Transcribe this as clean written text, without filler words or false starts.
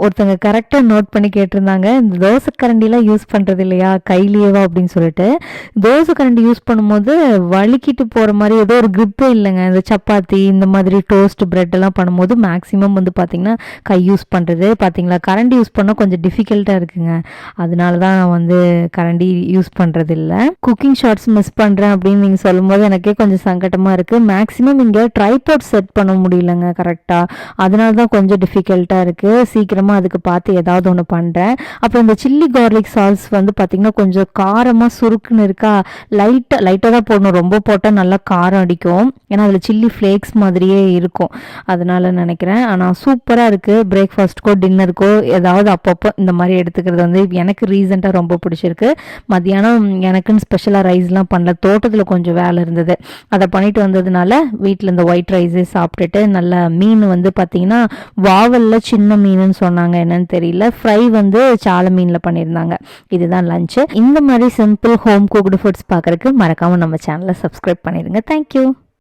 ஒருத்தங்க கரெக்டாக நோட் பண்ணி கேட்டிருந்தாங்க, இந்த தோசை கரண்டிலாம் யூஸ் பண்ணுறது இல்லையா கையிலேயேவா அப்படின்னு சொல்லிட்டு. தோசை கரண்டி யூஸ் பண்ணும்போது வழுக்கிட்டு போகிற மாதிரி ஏதோ ஒரு grip-ஏ இல்லைங்க. இந்த சப்பாத்தி இந்த மாதிரி டோஸ்ட் பிரெட் எல்லாம் பண்ணும்போது மேக்ஸிமம் வந்து பார்த்திங்கன்னா கை யூஸ் பண்ணுறது பார்த்தீங்களா, கரண்டி யூஸ் பண்ணால் கொஞ்சம் டிஃபிகல்ட்டாக இருக்குங்க. அதனால தான் நான் வந்து கரண்டி யூஸ் பண்ணுறது இல்லை. குக்கிங் ஷார்ட்ஸ் மிஸ் பண்ணுறேன் அப்படின்னு நீங்கள் சொல்லும்போது எனக்கே கொஞ்சம் சங்கட்டமாக இருக்குது. மேக்ஸிமம் இங்கே ட்ரைபாட் செட் பண்ண முடியலங்க கரெக்டாக, அதனால தான் கொஞ்சம் டிஃபிகல்ட்டாக இருக்குது. சீக்கிரமாக அதுக்கு பார்த்து ஏதாவது ஒன்று பண்ணுறேன். அப்புறம் இந்த சில்லி கார்லிக் சாஸ் வந்து பார்த்திங்கன்னா கொஞ்சம் காரமாக சுருக்குன்னு இருக்கா, லைட்டாக தான் போடணும், ரொம்ப போட்டால் நல்லா காரம் அடிக்கும். ஏன்னா அதில் சில்லி ஃப்ளேக்ஸ் மாதிரியே இருக்கும், அதனால நினைக்கிறேன். ஆனால் சூப்பராக இருக்குது. பிரேக்ஃபாஸ்ட்டுக்கோ டின்னருக்கோ ஏதாவது அப்பப்போ இந்த மாதிரி எடுத்துக்கிறது வந்து எனக்கு ரீசெண்டாக ரொம்ப பிடிச்சிருக்கு. மத்தியானம் எனக்குன்னு ஸ்பெஷலாக ரைஸ்லாம் பண்ணல, தோட்டத்தில் கொஞ்சம் வேலை இருந்தது, அதை பண்ணிட்டு வந்ததுனால வீட்டில் இந்த ஒயிட் ரைஸே சாப்பிட்டுட்டு நல்ல மீன் வந்து பார்த்திங்கன்னா வாவலில் சின்ன மீனுன்னு சொன்னாங்க, என்னன்னு தெரியல. ஃப்ரை வந்து சால மீனில் பண்ணியிருந்தாங்க. இதுதான் லஞ்சு. இந்த மாதிரி சிம்பிள் ஹோம் குக்டு ஃபுட்ஸ் பார்க்குறதுக்கு மறக்காமல் நம்ம சேனலை சப்ஸ்கிரைப் பண்ணிடுங்க. தேங்க்யூ.